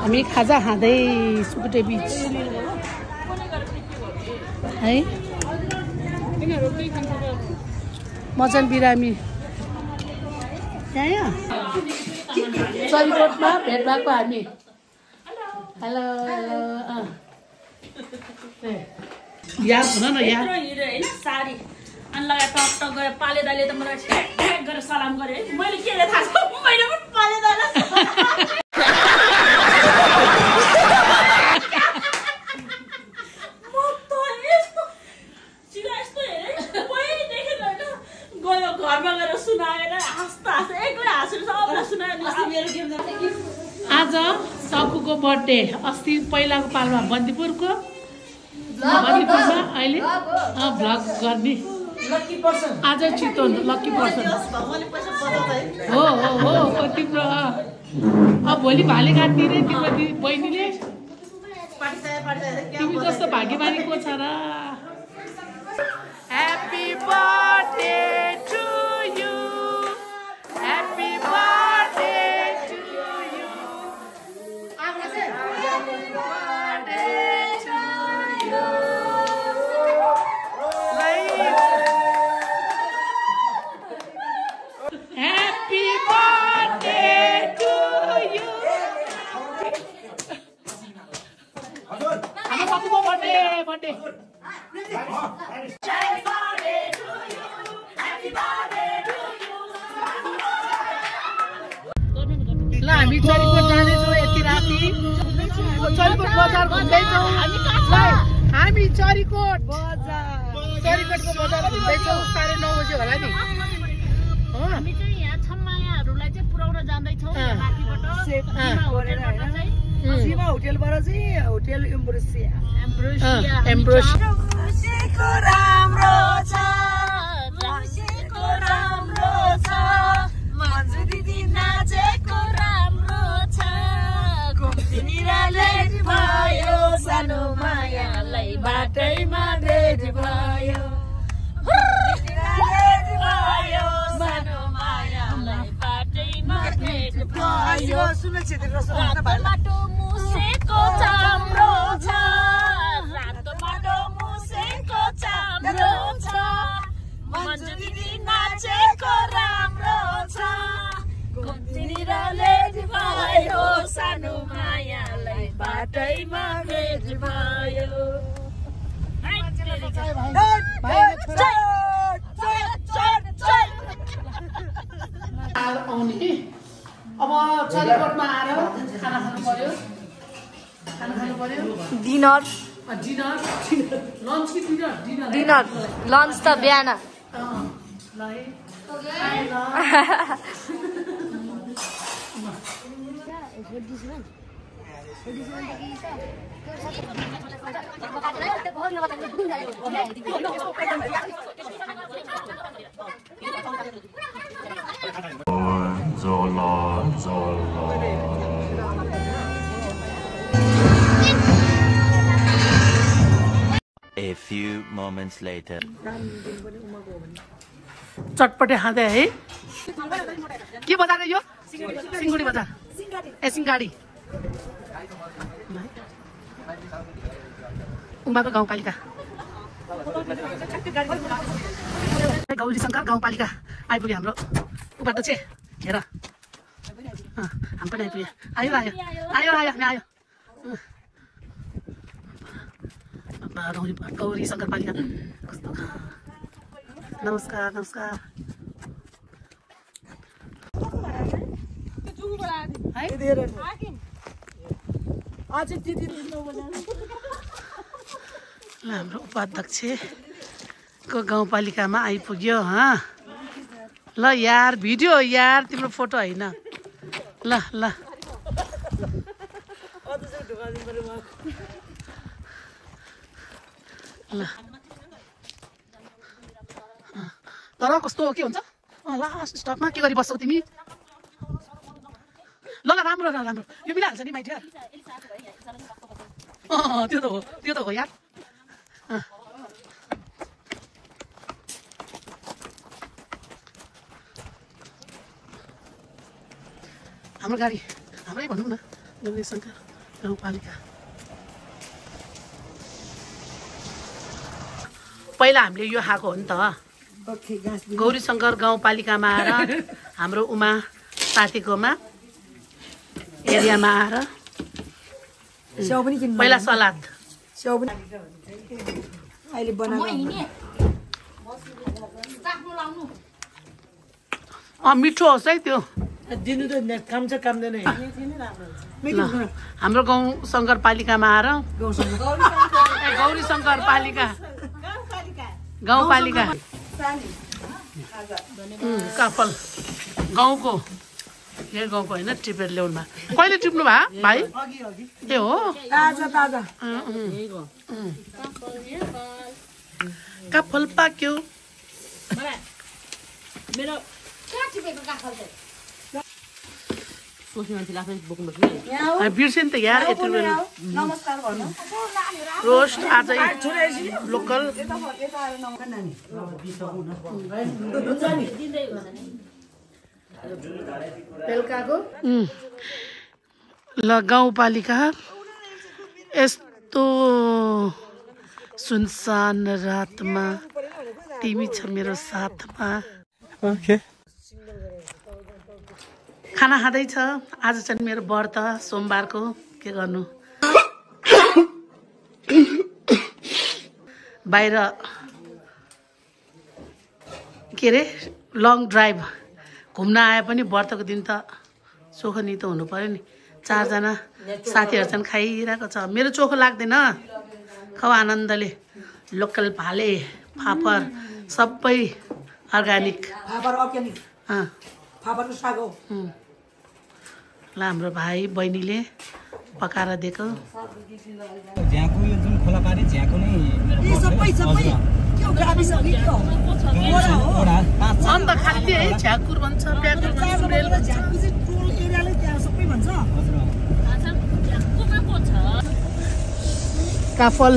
हामी खाजा खाँदै सुकुटे बीच है मजन बिरामी यहाँ चलिकोटमा भेट भएको हामी हेलो हेलो यार हुन न यार साडी अनि लगाएर टक टक गरेर पाले दाइले त मलाई ठ्याक गरेर सलाम गरे मैले के थाहा छ मैले पनि पाले दाइलाई आज सकुको बर्थडे अस्ति पहिलाको पालमा बन्दीपुरमा अहिले भ्लग गर्ने आज चितवन लक्की पर्सन हो हो हो तिम्रो अब भोलि भाले काट्ने तिम्रो बहिनीले तिमी जस्तो भाग्यमानी को छ र happy birthday to you happy birthday to you happy birthday to you happy birthday to you हाम्रो पप्पुको बर्थडे ल हामी चलिकोट जाँदैछौँ यति राति चलिकोट बजार घुम्दैछौँ हामी चलिकोट चलिकोटको बजार घुम्दैछौँ 9:30 बजे होला नि हामी चाहिँ यहाँ छम्मायाहरूलाई चाहिँ पुर्याउन जाँदैछौँ माथिबाट सीमा होटलबाट चाहिँ होटल एम्ब्रोसिया रौसेको राम्रो छ रौसेको राम्रो छ मन्जु दिदी नाचेको राम्रो छ घुम्तीनिराले भयो सानो मायालाई बाटैमा भेट भयो सानो मायालाई बाटैमा भेट भयो सुनिल छेत्री बाटो मुसेको चाम्रो छ रातो बाटो मुसेको चाम्रो छ मन्जु दिदी नाचेको राम्रो छ घुम्तीनिराले भयो सानो मायालाई बाटैमा भेट भयो आउने अब चलिकोटमा आएर खाना खानु पर्यो डिनर लन्च कि डिनर डिनर लन्च त बिहान A few moments later. चटपटे खाँदै है के बजार यो सिंगुडी बजार ए सिंगाडी उमाको गाउँपालिका गौरी शङ्कर गाउँपालिका आइपुग्यो हाम्रो उबाट चाहिँ हेर हामी पनि आइपुग्यो आयो आयो आयो आयो हामी आयो गौरी शङ्कर पालिका कस्तो नमस्कार नमस्कार हाम्रो उपाध्यक्षको गाउँपालिकामा आइपुग्यो ल यार भिडियो यार तिम्रो फोटो होइन ल ल ल तर कस्तो के हुन्छ लास्ट स्टकमा के गरी बस्छौ तिमी ल ल राम्रो राम्रो यो मिलाइहाल्छ नि माइटी त्यो त हो यार हाम्रो गाडी हाम्रै भनौँ न गौरी शङ्कर गाउँपालिका पहिला हामीले यो खाएको हो नि त गौरीशङ्कर गाउँपालिकामा आएर हाम्रो उमा साथीकोमा एरियामा आएर पहिला सलाद मिठो होस् है त्यो दिनु त काम छ कामदैन हाम्रो गाउँ शङ्करपालिकामा आएर गौरीशङ्कर पालिका गाउँपालिका काफल गाउँको यो गाउँको होइन टिपेर ल्याउनुमा कहिले टिप्नु भयो भाइ ए हो काफल पाक्यो बिर्सेँ नि त यार रोस्ट आजै लोकल ल गाउँपालिका यस्तो सुनसान रातमा तिमी छ मेरो साथमा खाना खाँदैछ आज चाहिँ मेरो व्रत सोमबारको के गर्नु बाहिर के अरे लङ ड्राइभ घुम्न आए पनि व्रतको दिन त चोखो त हुनु पर्यो नि 4 जना साथीहरू चाहिँ खाइरहेको छ मेरो चोखो लाग्दैन खाऊ आनन्दले लोकल भाले फापर सबै अर्ग्यानिक ल हाम्रो भाइ बहिनीले पकाएर दिएको झ्याको यो जुन खोला पानी झ्याको नै अन्त खाली है झ्याकुर भन्छ प्याकुर भन्छ सुरेल भन्छ काफल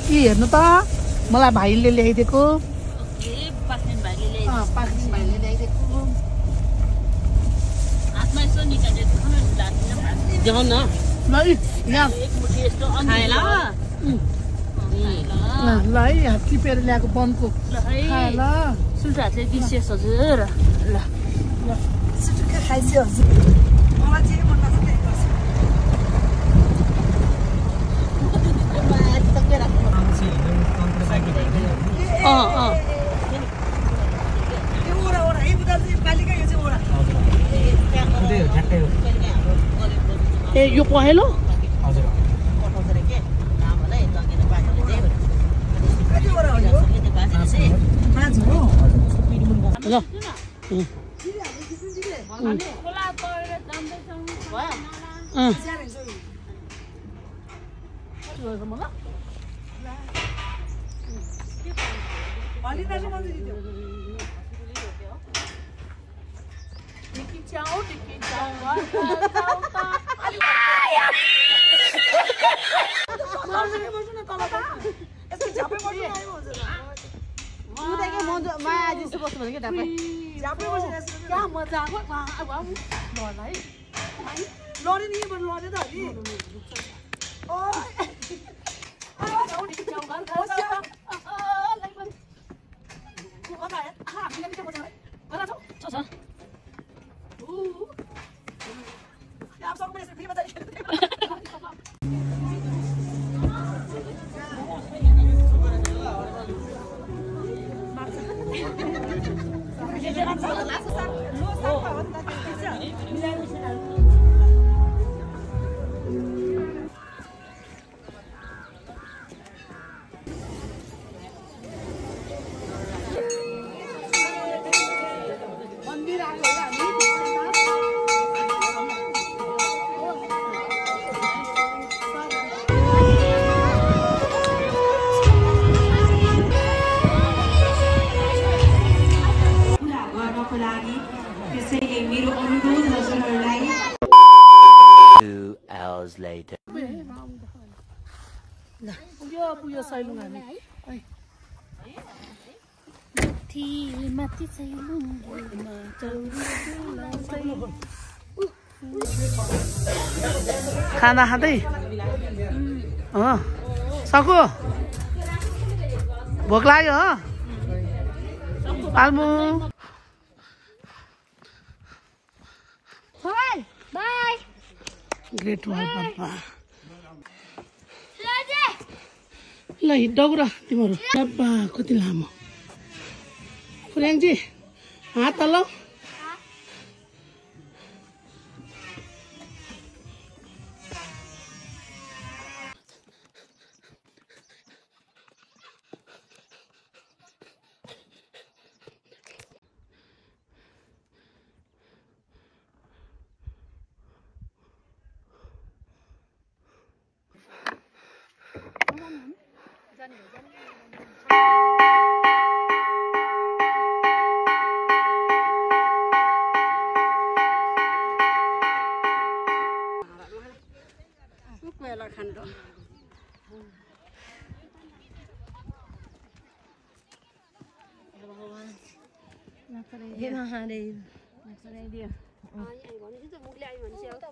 के हेर्नु त मलाई भाइले ल्याइदिएको भाइले ल्याइदिएको ल है हात टिपेर ल्याएको बनको ल सुल्टाले विशेष हजुर ल खाइदियो हजुर मलाई चाहिँ मन लाग्छ ए यो पहेँलो ल later. Puyo sailung ani. Mati sailung. खाना खाँदै सकु भोक लाग्यो हो पाल्मु बाई ग्रेट वाल पापा ल हिँड्डौ र तिमीहरू डब्बा कति लामो फुर्याङजी हात तलौ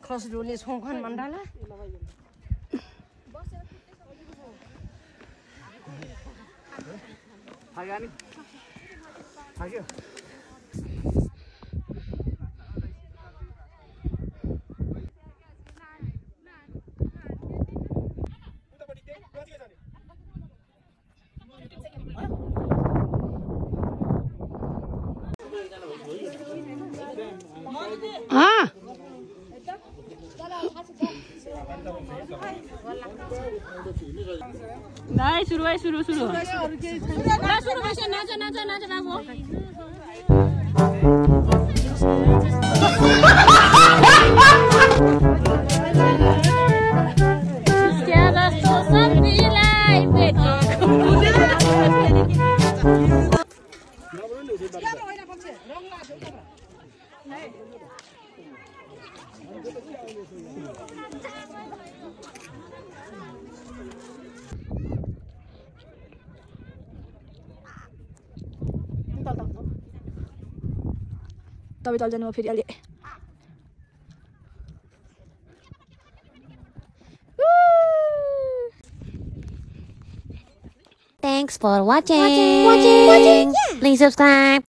खसरोले छोखन Mandla Dai, suruh. Dah suruh masih naja babu. Tiada susah bilai Tapi tol जानु फेरि अलि Thanks for watching. Please subscribe.